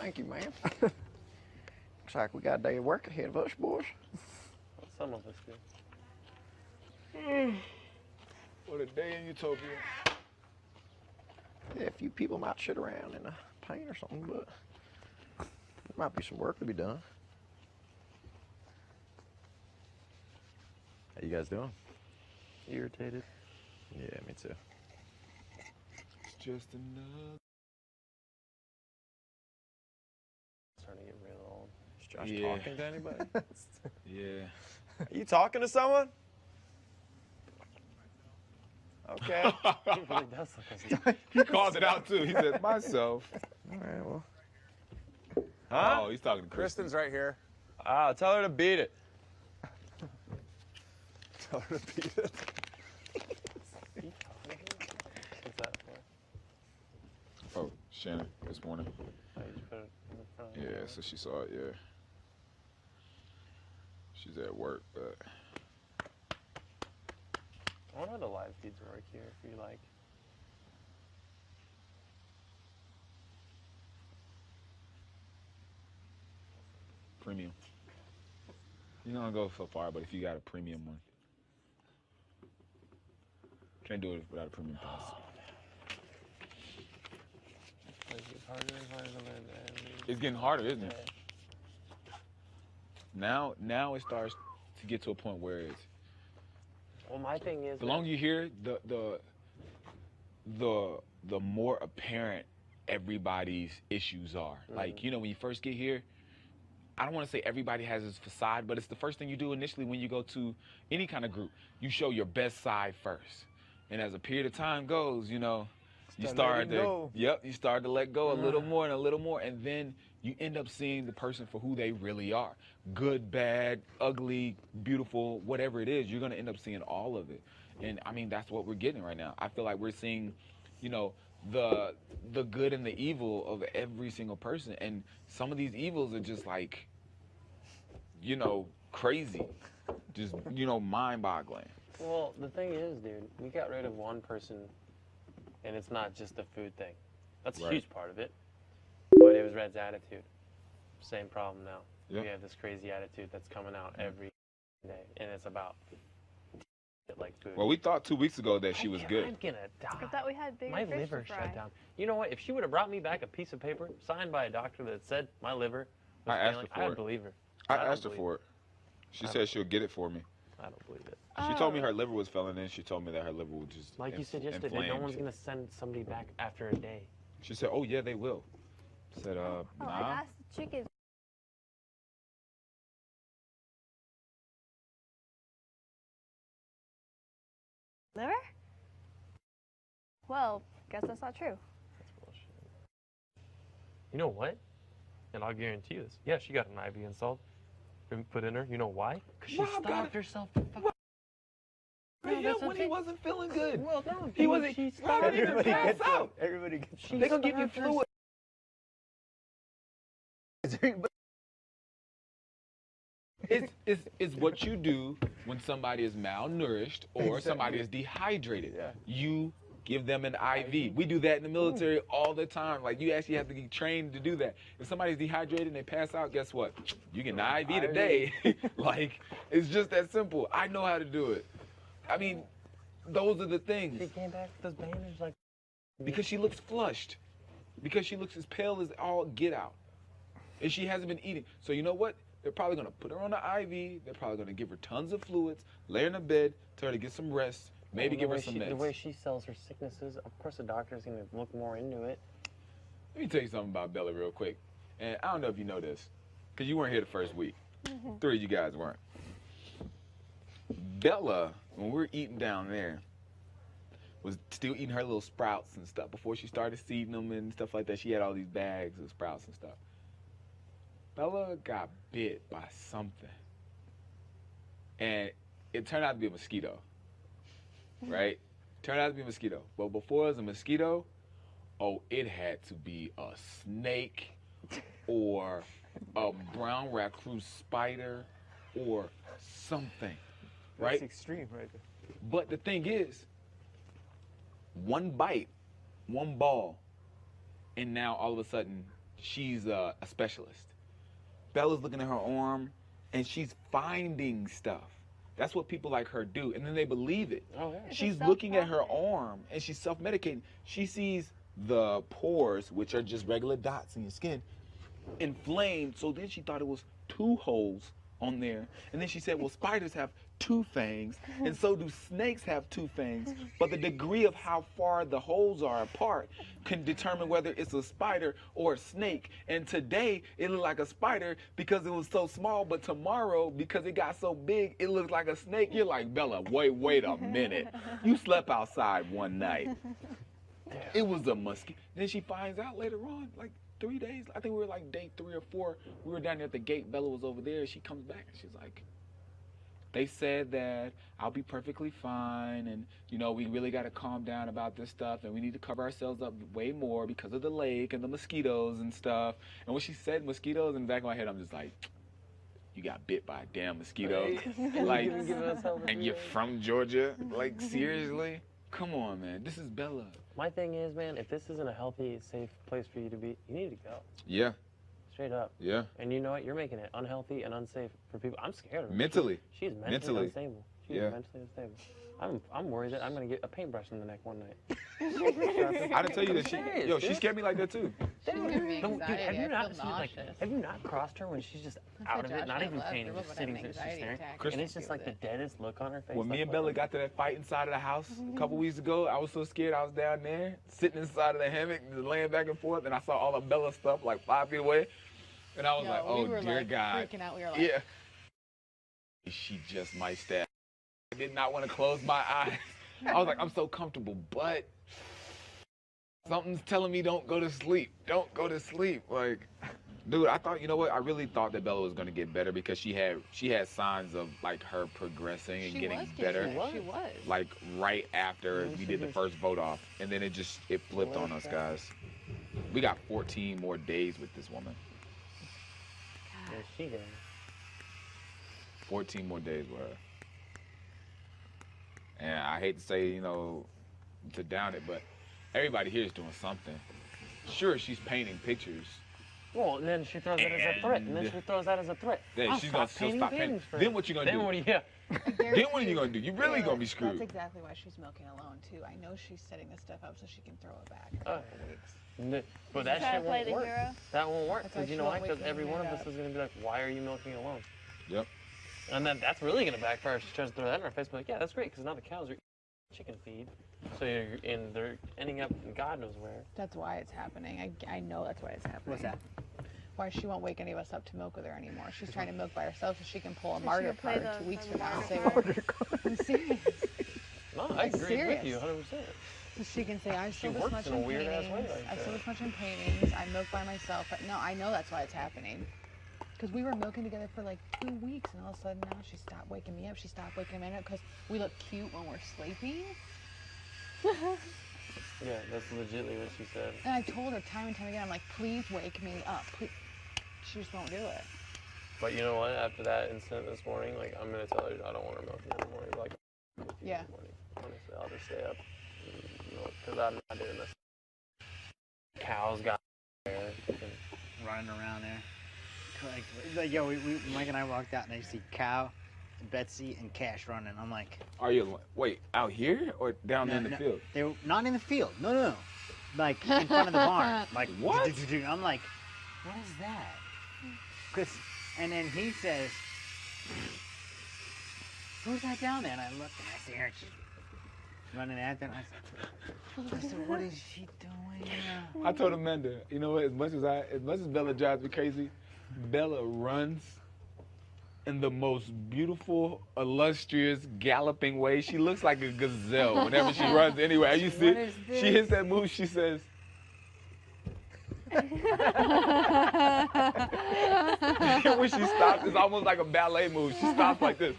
Thank you, man. Looks like we got a day of work ahead of us, boys. Some of us do. What a day in Utopia. Yeah, a few people might sit around in the paint or something, but there might be some work to be done. How you guys doing? Irritated. Yeah, me too. It's just another. Starting to get real old. Is Josh Yeah. talking to anybody? Yeah. Are you talking to someone? Okay. He really does look like He called it out too. He said, myself. All right, well. Huh? Oh, he's talking to Kristen. Kristen's right here. Ah, tell her to beat it. Tell her to beat it. What's that for? Oh, Shannon, this morning. Oh, you just put it in the front. Yeah, so she saw it, yeah. She's at work, but I wonder how the live feeds work here if you like. premium. You don't go so far, but if you got a premium one. Can't do it without a premium pass. It's harder and harder to learn that. It's getting harder, isn't it? Now it starts to get to a point where it's Well, my thing is the longer you hear the more apparent everybody's issues are. Like, you know, when you first get here, I don't want to say everybody has this facade, but it's the first thing you do initially when you go to any kind of group. You show your best side first. And as a period of time goes, you know, you start to you start to let go a little more and a little more, and then you end up seeing the person for who they really are. Good, bad, ugly, beautiful, whatever it is, you're going to end up seeing all of it. And I mean, that's what we're getting right now. I feel like we're seeing, you know, the good and the evil of every single person, and some of these evils are just like, you know, crazy, just, you know, mind-boggling. Well, the thing is, dude, we got rid of one person, and it's not just the food thing. That's a huge part of it. But it was Red's attitude. Same problem now. Yeah. We have this crazy attitude that's coming out every day, and it's about like food. Well, we thought 2 weeks ago that she was good. I'm gonna die. I thought we had bigger My fish liver to fry. shut down. You know what? If she would have brought me back a piece of paper signed by a doctor that said my liver was I asked failing, her for I'd it. believe her. I don't asked her believe for it. She said she'll get it for me. I don't believe it. She told me her liver was failing, and she told me that her liver was just Like you said yesterday, no inflamed. one's gonna send somebody back after a day. She said, "Oh yeah, they will." I said, Oh, I nah. asked the chickens. Liver? Well, guess that's not true. That's bullshit. You know what? And I'll guarantee you this. Yeah, she got an IV installed, been put in her. You know why? Because she starved herself to fuck. Yeah, when he wasn't feeling good. Well, no, He wasn't. She Why would he even pass out? Everybody gets. They gonna give you fluid. It's what you do when somebody is malnourished or somebody is dehydrated. Yeah. You give them an IV. We do that in the military all the time. Like, you actually have to get trained to do that. If somebody's dehydrated and they pass out, guess what? You get an IV today. Like, it's just that simple. I know how to do it. I mean, those are the things. She came back with those banners like. Because she looks flushed. Because she looks as pale as all get out. And she hasn't been eating. So you know what? They're probably going to put her on the IV. They're probably going to give her tons of fluids, lay her in a bed, tell her to get some rest, maybe give her some meds. The way she sells her sicknesses, of course the doctor's going to look more into it. Let me tell you something about Bella real quick. And I don't know if you know this, because you weren't here the first week. 3 of you guys weren't. Bella, when we were eating down there, was still eating her little sprouts and stuff before she started seeding them and stuff like that. She had all these bags of sprouts and stuff. Bella got bit by something. And it turned out to be a mosquito. Right? Turned out to be a mosquito. But before it was a mosquito, oh, it had to be a snake or a brown recluse spider or something. Right? That's extreme right there. But the thing is, one bite, one ball, and now all of a sudden she's a specialist. Bella's looking at her arm, and she's finding stuff. That's what people like her do, and then they believe it. Oh, yeah. She's looking at her arm, and she's self-medicating. She sees the pores, which are just regular dots in your skin, inflamed. So then she thought it was 2 holes on there. And then she said, well, spiders have 2 fangs, and so do snakes have 2 fangs. But the degree of how far the holes are apart can determine whether it's a spider or a snake. And today, it looked like a spider because it was so small, but tomorrow, because it got so big, it looks like a snake. You're like, Bella, wait a minute. You slept outside one night. It was a mosquito. Then she finds out later on, like 3 days, I think we were like day 3 or 4. We were down there at the gate. Bella was over there. She comes back and she's like, they said that I'll be perfectly fine, and you know, we really got to calm down about this stuff, and we need to cover ourselves up way more because of the lake and the mosquitoes and stuff. And when she said mosquitoes, in the back of my head, I'm just like, you got bit by a damn mosquito. Like, and you're from Georgia? Like, seriously? Come on, man. This is Bella. My thing is, man, if this isn't a healthy, safe place for you to be, you need to go. Yeah. Straight up. Yeah. And you know what? You're making it unhealthy and unsafe for people. I'm scared of her. Mentally. She's mentally unstable. She's mentally unstable. I'm worried that I'm going to get a paintbrush in the neck one night. I didn't tell you that she scared me like that too. Dude, have you not crossed her when she's just out of it, not even painting, just sitting there, just staring? And it's just like the deadest look on her face. When me and Bella got to that fight inside of the house a couple weeks ago, I was so scared. I was down there, sitting inside of the hammock, just laying back and forth, and I saw all of Bella's stuff like 5 feet away. And I was like, oh, dear God. Freaking out. We were like, yeah. She just might stab. I did not want to close my eyes. I was like, I'm so comfortable, but something's telling me don't go to sleep. Don't go to sleep. Like, dude, I thought, you know what? I really thought that Bella was going to get better because she had signs of like her progressing and getting better. She was. Like right after we did the first vote off, and then it flipped on us, guys. We got 14 more days with this woman. Yeah, she did. 14 more days with her. And I hate to say, you know, to down it, but everybody here is doing something. Sure, she's painting pictures. Well, and then she throws that as a threat. And then she throws that as a threat. Then she'll stop painting. Then what you gonna do? Then what are you gonna do? You really gonna be screwed. That's exactly why she's milking alone too. I know she's setting this stuff up so she can throw it back in a couple weeks. But that shit won't work. Hero. That won't work That's why because you she know won't why? Because wake every me one of up. us is gonna be like, "Why are you milking alone?" Yep. And then that's really gonna backfire if she tries to throw that in our face. But like, yeah, that's great because now the cows are eating chicken feed, so and they're ending up in God knows where. That's why it's happening. I know that's why it's happening. What's that? Why she won't wake any of us up to milk with her anymore. She's trying to milk by herself so she can pull a martyr card 2 weeks from now and say, well, I'm serious. No, I agree with you 100%. So she can say, I sold this works much in a in weird-ass way paintings. like I sold that. this much in paintings. I milk by myself. But no, I know that's why it's happening. Because we were milking together for like 2 weeks, and all of a sudden now she stopped waking me up. She stopped waking me up because we look cute when we're sleeping. Yeah, that's legitimately what she said. And I told her time and time again, I'm like, please wake me up. Please. She just won't do it. But you know what? After that incident this morning, like I'm gonna tell her I don't want her milking in the morning. Like, Yeah. Honestly, I'll just stay up. You know, because I'm not doing this. Cows got there. Running around there. Like, yo, Mike and I walked out and I see Cow, Betsy, and Cash running. I'm like, Are you wait out here or down No, in the no. field? they were not in the field. No. Like in front of the barn. Like What? I'm like, what is that? And then he says, who's that down there? And I look and I see her and she's running after and I said, what is she doing? I told Amanda, you know what? As much as Bella drives me crazy, Bella runs in the most beautiful, illustrious, galloping way. She looks like a gazelle whenever she runs anywhere. You see, What is this? she hits that move. She says. When she stops, it's almost like a ballet move. She stops like this.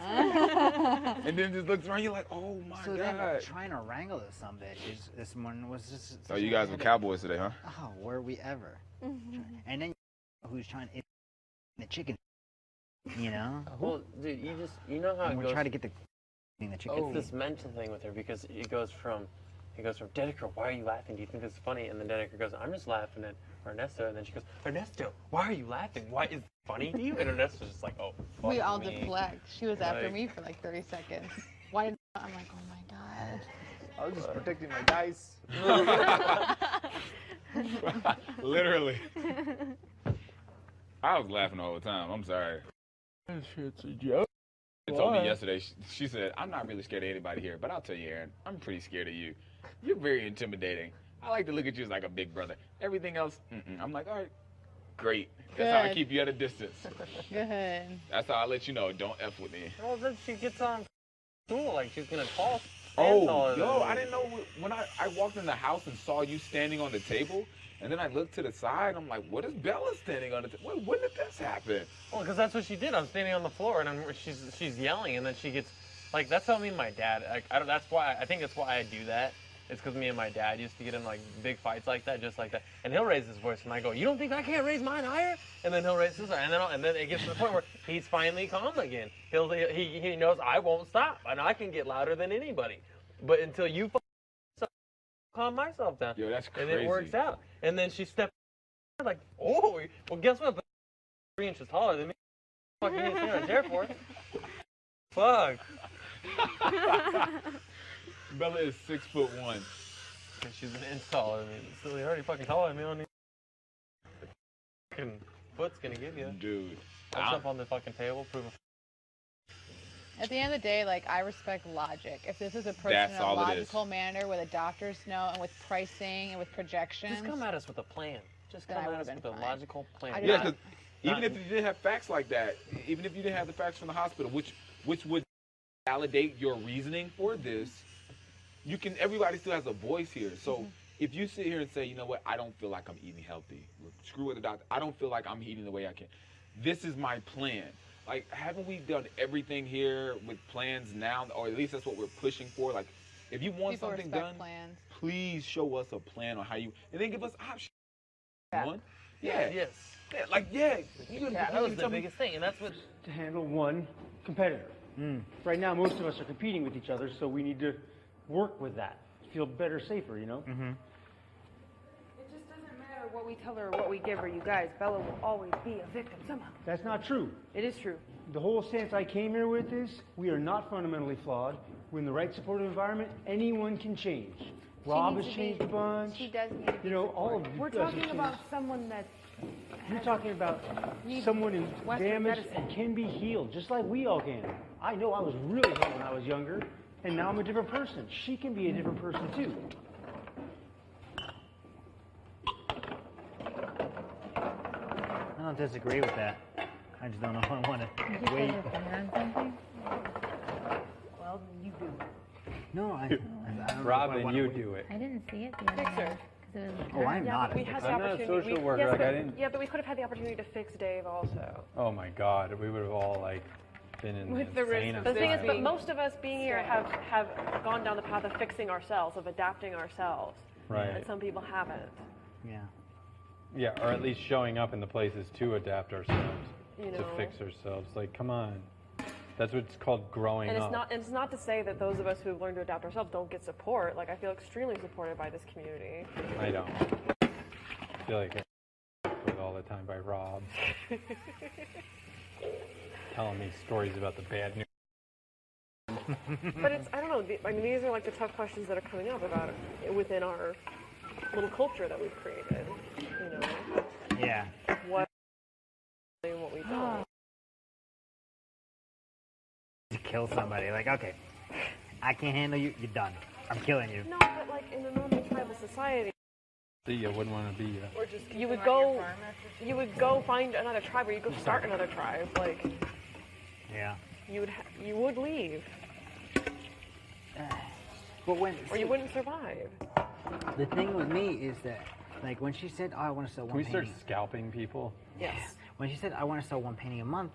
And then just looks around, you're like, oh my So then God. trying to wrangle this some bitch this morning was just. Oh, you guys were cowboys today, huh? Oh, were we ever? And then who's trying to eat the chicken? You know? Well, dude, you know how And it we're goes. trying to get the chicken. It's this mental thing with her because it goes from He goes from, Dedeker, why are you laughing? Do you think this is funny? And then Dedeker goes, I'm just laughing at Ernesto. And then she goes, Ernesto, why are you laughing? Why is it funny to you? And Ernesto's just like, oh, fuck We all me. deflect. She was after Like- me for like 30 seconds. Why did I'm like, oh my god. I was just protecting my dice. Literally. I was laughing all the time. I'm sorry. That shit's a joke. She told me yesterday, she said, I'm not really scared of anybody here, but I'll tell you, Aaron, I'm pretty scared of you. You're very intimidating. I like to look at you as like a big brother. Everything else, I'm like, all right, great. That's how I Good. keep you at a distance. Good. That's how I let you know, don't F with me. Well, then she gets on cool, like she's gonna stand Oh, taller yo, than I didn't know when I walked in the house and saw you standing on the table, and then I looked to the side, I'm like, what is Bella standing on the table? When did this happen? Well, because that's what she did. I'm standing on the floor and she's yelling, and then she gets like that's how me and my dad. Like, I think that's why I do that. It's because me and my dad used to get in like big fights like that, just like that. And he'll raise his voice, and I go, "You don't think I can't raise mine higher?" And then he'll raise his, and then it gets to the point where he's finally calm again. He knows I won't stop, and I can get louder than anybody. But until you calm myself down, Yo, that's and crazy. it works out. And then she stepped like, "Oh, well, guess what? 3 inches taller than me. Fucking you stand on a chair for?" Fuck. Bella is 6'1". She's an inch taller than me. So you're already fucking taller than me. I don't need fucking foot's gonna give you. Dude. What's up on the fucking table? Prove it. At the end of the day, like, I respect logic. If this is approached That's in a all it is. logical manner with a doctor's note and with pricing and with projections, Just come at us with a plan. Just Then come I at would've us been with a fine. logical plan. I Yeah, Not- because even if you didn't have facts like that, even if you didn't have the facts from the hospital, which would validate your reasoning for this, everybody still has a voice here. So if you sit here and say, you know what, I don't feel like I'm eating healthy. Screw with the doctor. I don't feel like I'm eating the way I can. This is my plan. Like, haven't we done everything here with plans now, or at least that's what we're pushing for? Like, if you want people something respect done, plans. please show us a plan on how you, and then give us options. Yeah. One, yeah, Yes. yeah, like yeah. That was the biggest thing, and that's what. To handle one competitor. Right now, most of us are competing with each other, so we need to work with that. Feel better, safer, you know? It just doesn't matter what we tell her or what we give her, you guys. Bella will always be a victim somehow. That's not true. It is true. The whole stance I came here with is we are not fundamentally flawed. We're in the right supportive environment. Anyone can change. Rob has needs to be- changed a bunch. She does need to be You know, all of you We're guys have talking changed. about someone that You're talking about someone in Western damaged medicine. and can be healed, just like we all can. I know I was really hurt when I was younger, and now I'm a different person. She can be a different person too. I don't disagree with that. I just don't know if I want to wait. well, you do. No, I don't know if I Robin, wanna you wait. do it. I didn't see it the other Fixer. day. 'Cause it was Oh, I'm Yeah, not. but we had the I'm not a opportunity. social worker, yes, like, I but, didn't- Yeah, but we could have had the opportunity to fix Dave also. Oh my God, we would have all like been in With the risk. insane The thing is, but asylum. most of us being here have gone down the path of fixing ourselves, of adapting ourselves. Right. And some people haven't. Yeah. Yeah, or at least showing up in the places to adapt ourselves, You to know. fix ourselves. Like, come on. That's what it's called growing And up. it's not to say that those of us who have learned to adapt ourselves don't get support. Like, I feel extremely supported by this community. I don't. I feel like I'm with all the time by Rob. Telling me stories about the bad news. But it's, I don't know, I mean, these are like the tough questions that are coming up about it within our little culture that we've created. You know, Yeah. what and what we don't. To kill somebody. Like, okay, I can't handle you. You're done. I'm killing you. No, but like in a normal tribal society, See, you wouldn't want to be or just you would go find another tribe, or you go start another tribe. Like Yeah. you would leave, But when or you wouldn't survive. the thing with me is that, like, when she said, "Oh, I want to sell Can one we start painting," scalping people? Yes. when she said, "I want to sell one painting a month,"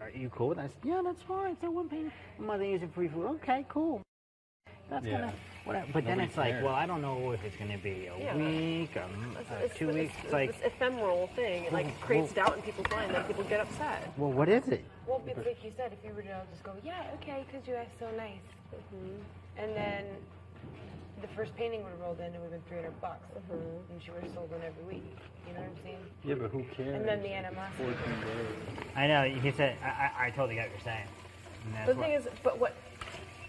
are you cool with that? I said, "Yeah, that's fine. Sell one painting a month and use it for free food." Okay, cool. That's Yeah. gonna whatever. But then Nobody it's like, cares. well, I don't know if it's gonna be a Yeah. week, or 2 weeks. It's like, this ephemeral thing. It like creates doubt in people's mind, then people get upset. well, what is it? Well, it's like you said, if you were to just go, yeah, okay, because you guys so nice. And then the first painting would have rolled in, it would have been $300, and she would have sold one every week. You know what I'm saying? Yeah, but who cares? And then the animosity. 14 days. I know. He said, I totally get what you're saying. And that's The thing is, but what,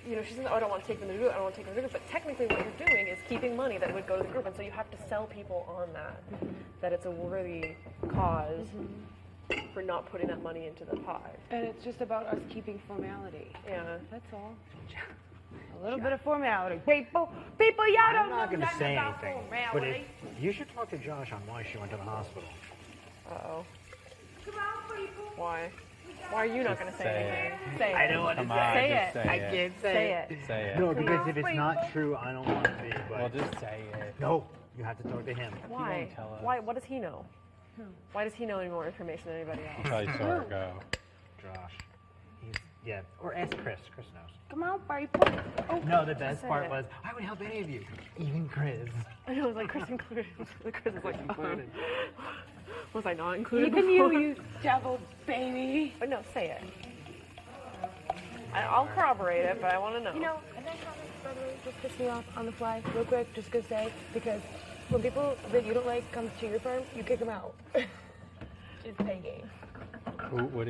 you know, she says, oh, I don't want to take them to the group, I don't want to take them to the group, but technically what you're doing is keeping money that would go to the group, and so you have to sell people on that, that it's a worthy cause for not putting that money into the pie. And it's just about us keeping formality. Yeah. That's all. A little bit of formality. People, y'all I'm don't not know going to say about anything, but formality. you should talk to Josh on why she went to the hospital. Uh-oh. Why? Why are you not going to say anything? Say it. I don't want to Come say on, it. just say I it. can't say it. Say it. No, because if it's not true, I don't want to be. But Well, just say it. no, you have to talk to him. Why? won't tell us. Why? What does he know? Why does he know any more information than anybody else? Until you saw her go. Josh. Yeah, or ask Chris. Chris knows. Come on, people. Oh, No, the best Say part it. was, I would help any of you, even Chris. I know, it was like Chris included. Chris is like, was I not included? even before? you devil baby. But no, say it. I'll corroborate it, but I want to know. You know, and that comment, by the way, just pissed me off on the fly, real quick, just gonna say, because when people that you don't like come to your firm, you kick them out. Just saying. What was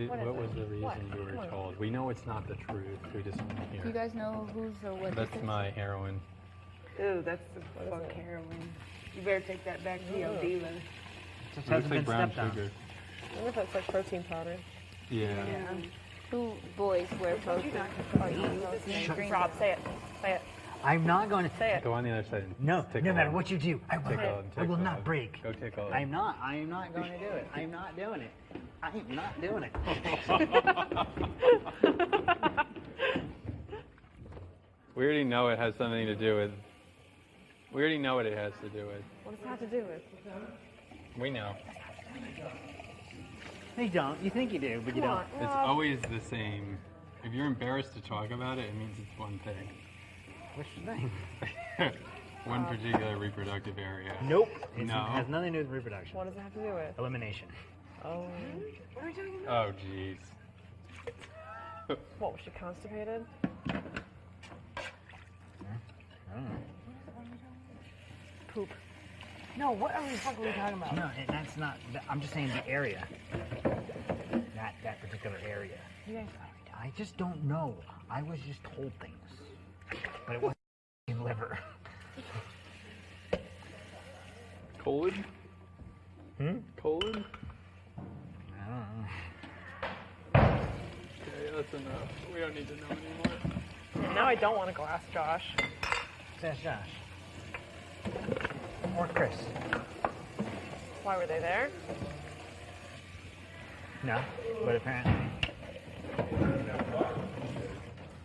the reason What? you were What? told? We know it's not the truth. We just want to hear. Do you guys know who's or what this That's is? my heroin. Ew, that's the fuck heroin. You better take that back to your dealer. Just It looks hasn't like been brown stepped on. sugar. I wonder if that's like protein powder. Yeah. Who boys wear protein or eat protein? Green Rob, say it. Say it. I'm not going to Say it. Go on the other side. And No, tickle no matter him. what you do, I will, Tickle him, I will tickle not him. break. Go tickle him. I am not going to do it. I'm not doing it. I am not doing it. We already know it has something to do with. We already know what it has to do with. What does it have to do with? We know. You don't. You think you do, but you Come don't. on. It's Rob. always the same. If you're embarrassed to talk about it, it means it's one thing. Which thing? One particular reproductive area. Nope. It No. has nothing to do with reproduction. What does it have to do with? Elimination. Oh. Oh, jeez. What, was she constipated? Poop. No, what are we fucking talking about? No, that's not. I'm just saying the area. That particular area. You guys, I just don't know. I was just told things, but it wasn't in liver. Colon? Colon? I don't know. Okay, that's enough. We don't need to know anymore. Now I don't want to go ask Josh. That's Josh. Or Chris. Why were they there? No, but apparently.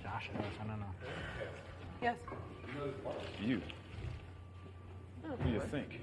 Josh knows. I don't know. yes. You. What do you think?